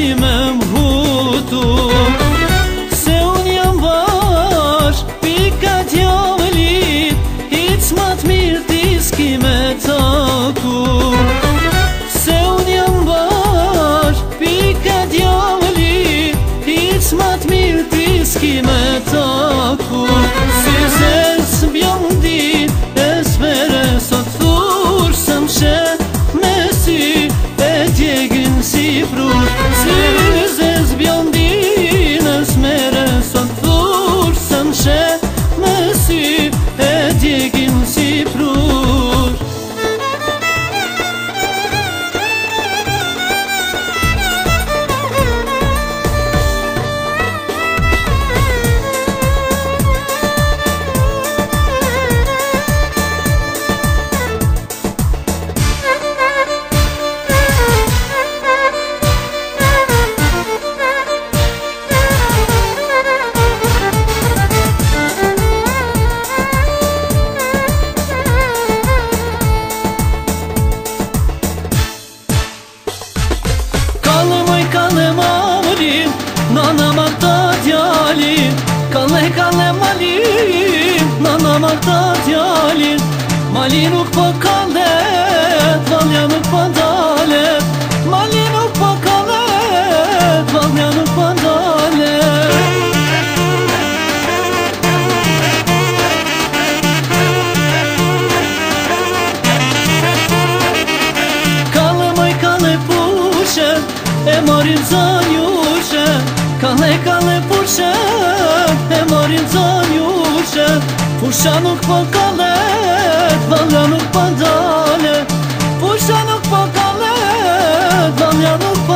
si me mhutu. Se unë jam vash, pika djavëlit, hic ma t'mirë ti s'ki me taku. Se unë jam vash, pika djavëlit, hic ma t'mirë ti s'ki me taku. Si zes bjondit, e s'vere sot thur, së mshe me sy, e djegin si prur. Si zes bjondin, e s'mere sot thur, së mshe me sy, e djegin si prur. Nana marta djalin, kalle malin, nana marta djalin. Mali nuk po kallet, valja nuk po dalet. Mali nuk po kallet, valja nuk po dalet. Kalle moj kalle pushe, e morin zanjushe. Kalle pushe, e morin zanjushe. Pusha nuk po kallet, valja nuk po dalet. Pusha nuk po kallet, valja nuk po